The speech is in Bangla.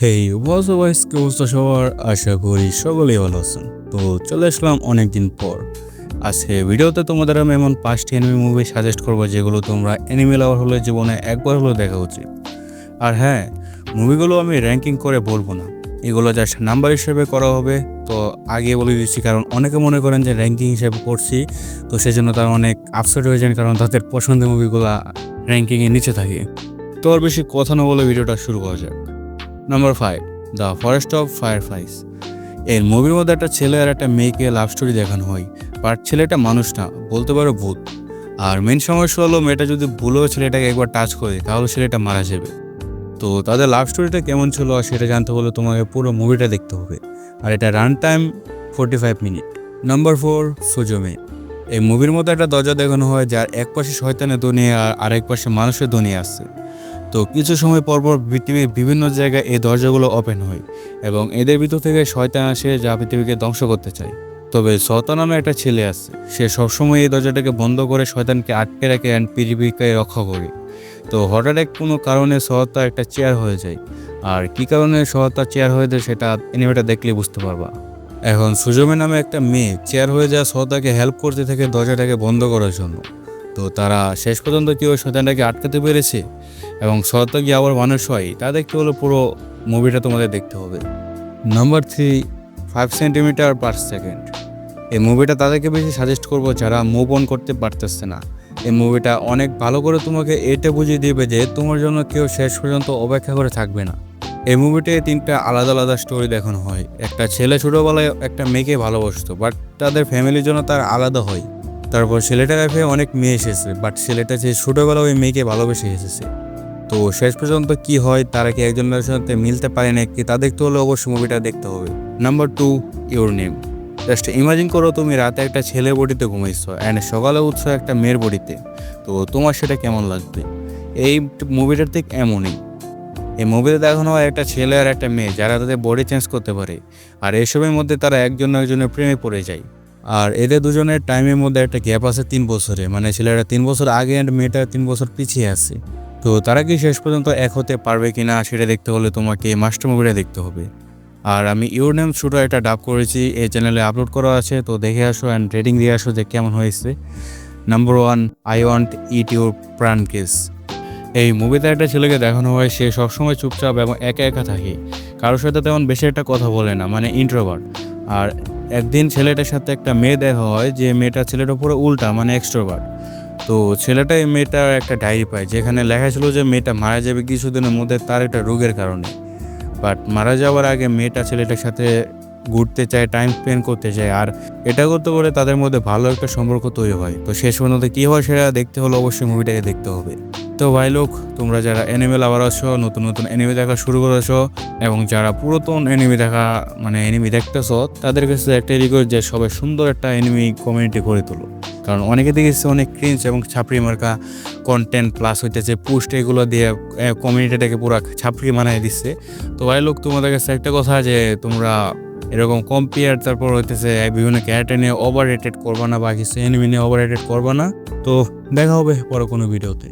হেই ওয়াইস কি অবস্থা সবার? আশা করি সকলেই ভালো আছেন। তো চলে আসলাম অনেকদিন পর। আজকে ভিডিওতে তোমাদের আমি এমন 5টি অ্যানিমে মুভি সাজেস্ট করবো যেগুলো তোমরা অ্যানিমে লাভার হলে জীবনে একবার হলেও দেখা উচিত। আর হ্যাঁ, মুভিগুলো আমি র্যাঙ্কিং করে বলবো না, এগুলো জাস্ট নাম্বার হিসেবে করা হবে। তো আগে বলে দিচ্ছি, কারণ অনেকে মনে করেন যে র্যাঙ্কিং হিসেবে করছি, তো সেজন্য তারা অনেক আপসেট হয়ে যান, কারণ তাদের পছন্দের মুভিগুলো র্যাঙ্কিংয়ের নিচে থাকে। তো আর বেশি কথা না বলে ভিডিওটা শুরু করা যাক। Number 5, the forest of fireflies. এর মুভির মধ্যে একটা ছেলে আর একটা মেয়েকে লাভ স্টোরি দেখানো হয়, বাট ছেলেটা মানুষ না, বলতে পারো ভূত। আর মেন সমস্যা হলো মেয়েটা যদি ভুলেও ছেলেটাকে একবার টাচ করে তাহলে ছেলেটা মারা যাবে। তো তাদের লাভ স্টোরিটা কেমন ছিল সেটা জানতে হলে তোমাকে পুরো মুভিটা দেখতে হবে। আর এটা রান টাইম 45 মিনিট। নাম্বার 4, সুজোমে। এই মুভির মধ্যে একটা দরজা দেখানো হয় যার এক পাশে শয়তানের দুনিয়া আর আরেক পাশে মানুষের দুনিয়া আছে। তো কিছু সময় পরপর পৃথিবীর বিভিন্ন জায়গায় এই দরজাগুলো ওপেন হয় এবং এদের ভিতর থেকে শয়তান আসে যা পৃথিবীকে ধ্বংস করতে চায়। তবে সতা নামে একটা ছেলে আছে, সে সবসময় এই দরজাটাকে বন্ধ করে শয়তানকে আটকে রাখে অ্যান্ড পৃথিবীকে রক্ষা করে। তো হঠাৎ কোনো কারণে সহতা একটা চেয়ার হয়ে যায়, আর কী কারণে সহতা চেয়ার হয়ে যায় সেটা এনিমেটা দেখলে বুঝতে পারবা। এখন সুজমে নামে একটা মেয়ে চেয়ার হয়ে যায় সহতাকে হেল্প করতে থাকে দরজাটাকে বন্ধ করার জন্য। তো তারা শেষ পর্যন্ত কি ওই শয়তানটাকে আটকাতে পেরেছে এবং সহতা কি আবার মানুষ হয় তা দেখতে হলে পুরো মুভিটা তোমাদের দেখতে হবে। Number 3, 5 centimetre per second. এই মুভিটা তাদেরকে বেশি সাজেস্ট করবো যারা মুভ অন করতে পারতেছে না। এই মুভিটা অনেক ভালো করে তোমাকে এটা বুঝিয়ে দিবে যে তোমার জন্য কেউ শেষ পর্যন্ত অপেক্ষা করে থাকবে না। এই মুভিটায় 3টা আলাদা আলাদা স্টোরি দেখানো হয়। একটা ছেলে ছোটোবেলায় একটা মেয়েকে ভালোবাসতো, বাট তাদের ফ্যামিলির জন্য তার আলাদা হয়। তারপর ছেলেটার লাইফে অনেক মেয়ে এসেছে, বাট ছেলেটা যে ছোটোবেলা ওই মেয়েকে ভালোবেসে এসেছে। তো শেষ পর্যন্ত কি হয়, তারা কি একজনের সাথে মিলতে পারে নাকি তা দেখতে হলে অবশ্যই মুভিটা দেখতে হবে। Number 2, your name. Just imagine করো তুমি রাতে একটা ছেলের বডিতে ঘুমাইছো অ্যান্ড সকালে উঠছো একটা মেয়ের বডিতে, তো তোমার সেটা কেমন লাগবে? এই মুভিটার ঠিক এমনই। এই মুভিতে দেখানো হয় একটা ছেলে আর একটা মেয়ে যারা তাদের বডি চেঞ্জ করতে পারে, আর এসবের মধ্যে তারা একজন একজনের প্রেমে পড়ে যায়। আর এদের দুজনের টাইমের মধ্যে একটা গ্যাপ আছে 3 বছরে, মানে ছেলেরা 3 বছর আগে অ্যান্ড মেয়েটা 3 বছর পিছিয়ে আছে। তো তারা কি শেষ পর্যন্ত এক হতে পারবে কিনা সেটা দেখতে হলে তোমাকে মাস্টার মুভিটা দেখতে হবে। আর আমি ইওর নেম শুধু একটা ডাব করেছি, এই চ্যানেলে আপলোড করা আছে, তো দেখে আসো অ্যান্ড রেটিং দিয়ে আসো যে কেমন হয়েছে। Number 1, I want it your প্রাণ কেস। এই মুভিতে একটা ছেলেকে দেখানো হয় সে সবসময় চুপচাপ এবং একা একা থাকে, কারোর সাথে তেমন বেশি একটা কথা বলে না, মানে ইন্ট্রোভার্ট। আর একদিন ছেলেটার সাথে একটা মেয়ে দেখা হয় যে মেয়েটা ছেলেটার পুরো উল্টা, মানে এক্সট্রোভার্ট। তো ছেলেটা এই মেয়েটার একটা ডায়েরি পায় যেখানে লেখা ছিল যে মেয়েটা মারা যাবে কিছুদিনের মধ্যে তার একটা রোগের কারণে। বাট মারা যাওয়ার আগে মেয়েটা ছেলেটার সাথে ঘুরতে চায়, টাইম স্পেন্ড করতে চায়, আর এটা করতে করে তাদের মধ্যে ভালো একটা সম্পর্ক তৈরি হয়। তো শেষ পর্যন্ত কী হয় সেটা দেখতে হলে অবশ্যই মুভিটাকে দেখতে হবে। তো ভাই লোক, তোমরা যারা অ্যানিমে লাভার আছো, নতুন নতুন অ্যানিমে দেখা শুরু করেছো, এবং যারা পুরাতন অ্যানিমে দেখা মানে অ্যানিমে দেখতেছো, তাদের কাছে একটা রিকোয়েস্ট যে সবাই সুন্দর একটা অ্যানিমে কমিউনিটি করে তোলো। কারণ অনেকে দেখেছে অনেক ক্রিঞ্জ এবং ছাপড়ি মার্কা কন্টেন্ট প্লাস হইতেছে পোস্ট, এগুলো দিয়ে কমিউনিটিটাকে পুরো ছাপড়ি বানিয়ে দিচ্ছে। তো ভাই লোক, তোমাদের কাছে একটা কথা যে তোমরা এরকম কম্পেয়ার তারপর হইতেছে বিভিন্ন ক্যারেক্টার নিয়ে ওভার রেটেড করবা না বা কিছু এনিমি নিয়ে ওভার রেটেড করবা না। তো দেখা হবে পরে কোনো ভিডিওতে।